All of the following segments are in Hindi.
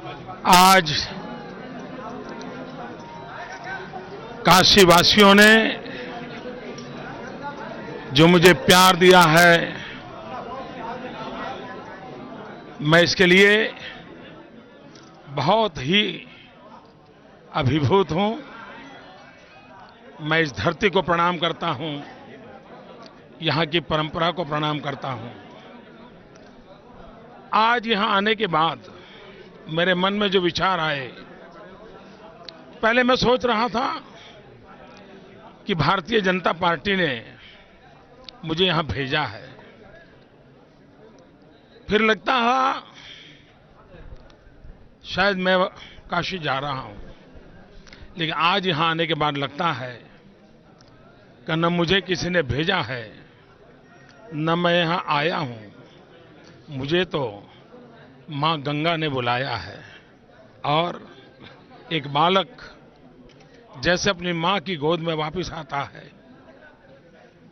आज काशी वासियों ने जो मुझे प्यार दिया है, मैं इसके लिए बहुत ही अभिभूत हूं। मैं इस धरती को प्रणाम करता हूं, यहां की परंपरा को प्रणाम करता हूं। आज यहां आने के बाद मेरे मन में जो विचार आए, पहले मैं सोच रहा था कि भारतीय जनता पार्टी ने मुझे यहां भेजा है। फिर लगता है शायद मैं काशी जा रहा हूं, लेकिन आज यहां आने के बाद लगता है कि न मुझे किसी ने भेजा है, न मैं यहां आया हूं। मुझे तो मां गंगा ने बुलाया है और एक बालक जैसे अपनी मां की गोद में वापस आता है,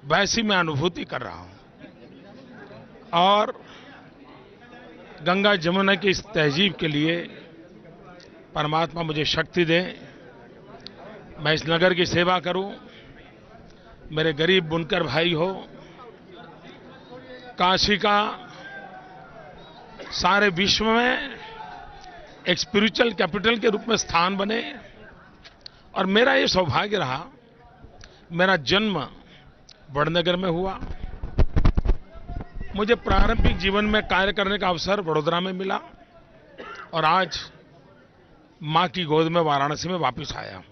वैसी मैं अनुभूति कर रहा हूं। और गंगा जमुना की इस तहजीब के लिए परमात्मा मुझे शक्ति दे, मैं इस नगर की सेवा करूं। मेरे गरीब बुनकर भाई हो, काशी का सारे विश्व में एक स्पिरिचुअल कैपिटल के रूप में स्थान बने। और मेरा ये सौभाग्य रहा, मेरा जन्म वडनगर में हुआ। मुझे प्रारंभिक जीवन में कार्य करने का अवसर वडोदरा में मिला और आज मां की गोद में वाराणसी में वापस आया हूं।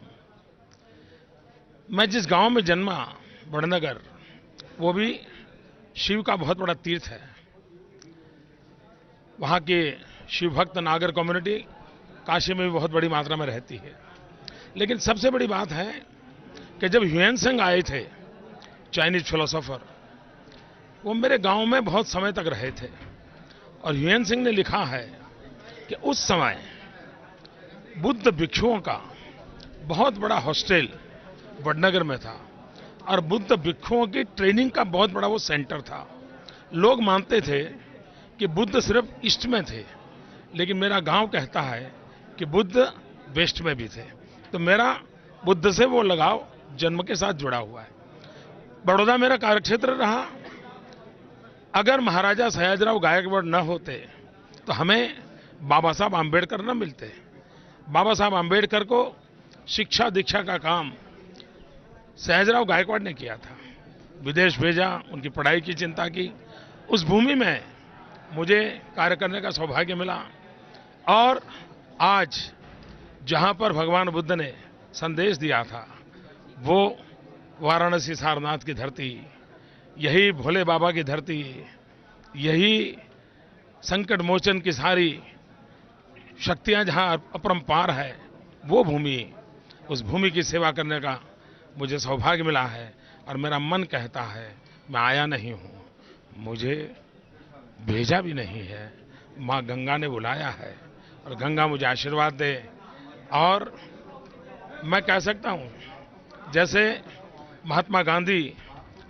मैं जिस गांव में जन्मा, वडनगर, वो भी शिव का बहुत बड़ा तीर्थ है। वहां के शिव भक्त नागर कम्युनिटी काशी में भी बहुत बड़ी मात्रा में रहती है। लेकिन सबसे बड़ी बात है कि जब ह्वेन सांग आए थे, चाइनीज फिलोसोफर, वो मेरे गांव में बहुत समय तक रहे थे। और ह्वेन सांग ने लिखा है कि उस समय बुद्ध भिक्षुओं का बहुत बड़ा हॉस्टल वडनगर में था और बुद्ध भिक्षुओं की ट्रेनिंग का बहुत बड़ा वो सेंटर था। लोग मानते थे कि बुद्ध सिर्फ ईस्ट में थे, लेकिन मेरा गांव कहता है कि बुद्ध वेस्ट में भी थे। तो मेरा बुद्ध से वो लगाव जन्म के साथ जुड़ा हुआ है। बड़ौदा मेरा कार्यक्षेत्र रहा। अगर महाराजा सयाजीराव गायकवाड़ न होते तो हमें बाबा साहब आम्बेडकर न मिलते। बाबा साहब आम्बेडकर को शिक्षा दीक्षा का काम सयाजीराव गायकवाड़ ने किया था। विदेश भेजा, उनकी पढ़ाई की चिंता की। उस भूमि में मुझे कार्य करने का सौभाग्य मिला। और आज जहां पर भगवान बुद्ध ने संदेश दिया था, वो वाराणसी सारनाथ की धरती, यही भोले बाबा की धरती, यही संकट मोचन की सारी शक्तियां जहां अपरंपार है, वो भूमि, उस भूमि की सेवा करने का मुझे सौभाग्य मिला है। और मेरा मन कहता है मैं आया नहीं हूं, मुझे भेजा भी नहीं है, मां गंगा ने बुलाया है और गंगा मुझे आशीर्वाद दे। और मैं कह सकता हूं जैसे महात्मा गांधी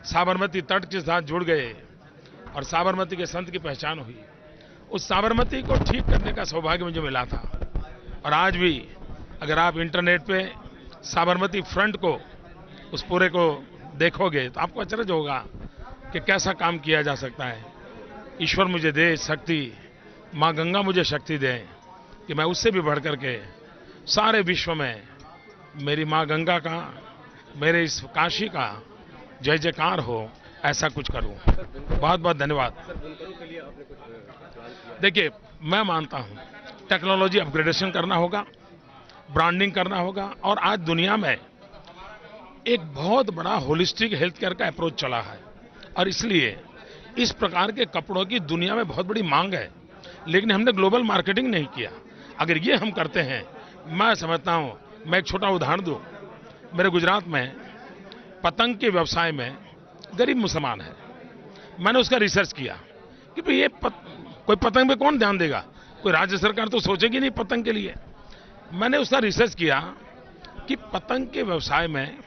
साबरमती तट के साथ जुड़ गए और साबरमती के संत की पहचान हुई, उस साबरमती को ठीक करने का सौभाग्य मुझे मिला था। और आज भी अगर आप इंटरनेट पे साबरमती फ्रंट को, उस पूरे को देखोगे तो आपको अचरज होगा कि कैसा काम किया जा सकता है। ईश्वर मुझे दे शक्ति, मां गंगा मुझे शक्ति दे कि मैं उससे भी बढ़ करके सारे विश्व में मेरी मां गंगा का, मेरे इस काशी का जय जयकार हो, ऐसा कुछ करूं। बहुत बहुत धन्यवाद। देखिए, मैं मानता हूं टेक्नोलॉजी अपग्रेडेशन करना होगा, ब्रांडिंग करना होगा। और आज दुनिया में एक बहुत बड़ा होलिस्टिक हेल्थ केयर का अप्रोच चला है और इसलिए इस प्रकार के कपड़ों की दुनिया में बहुत बड़ी मांग है। लेकिन हमने ग्लोबल मार्केटिंग नहीं किया। अगर ये हम करते हैं, मैं समझता हूं, मैं एक छोटा उदाहरण दूं। मेरे गुजरात में पतंग के व्यवसाय में गरीब मुसलमान है। मैंने उसका रिसर्च किया कि भाई ये कोई पतंग पे कौन ध्यान देगा, कोई राज्य सरकार तो सोचेगी नहीं पतंग के लिए। मैंने उसका रिसर्च किया कि पतंग के व्यवसाय में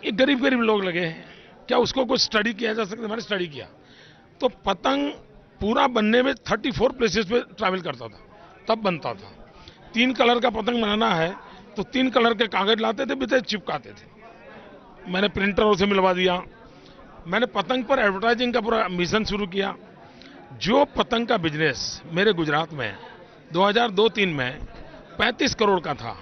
ये गरीब गरीब लोग लगे हैं, क्या उसको कुछ स्टडी किया जा सकता है? मैंने स्टडी किया तो पतंग पूरा बनने में 34 प्लेसेस पे ट्रैवल करता था। तब बनता था। 3 कलर का पतंग बनाना है तो 3 कलर के कागज लाते थे, बिते चिपकाते थे। मैंने प्रिंटरों से मिलवा दिया। मैंने पतंग पर एडवर्टाइजिंग का पूरा मिशन शुरू किया। जो पतंग का बिजनेस मेरे गुजरात में 2002-03 में 35 करोड़ का था,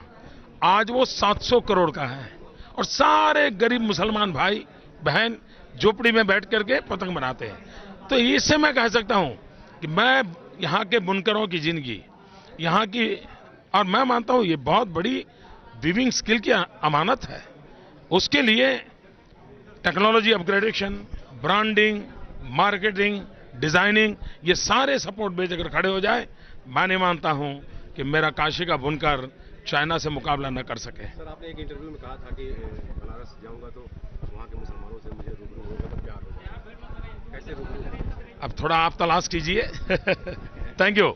आज वो 700 करोड़ का है। और सारे गरीब मुसलमान भाई बहन झोपड़ी में बैठ करके पतंग बनाते हैं। तो इससे मैं कह सकता हूं कि मैं यहाँ के बुनकरों की जिंदगी, यहाँ की, और मैं मानता हूं ये बहुत बड़ी वीविंग स्किल की अमानत है। उसके लिए technology upgradation, branding, marketing, designing, ये सारे सपोर्ट बेस अगर खड़े हो जाए, मैं नहीं मानता हूं कि मेरा काशी का बुनकर चाइना से मुकाबला न कर सके। सर, आपने एक इंटरव्यू में कहा था कि बनारस जाऊंगा तो वहाँ के मुसलमानों से मुझे रूबरू होगा तो प्यार हो जाएगा। कैसे रूबरू? अब थोड़ा आप तलाश कीजिए। Thank you.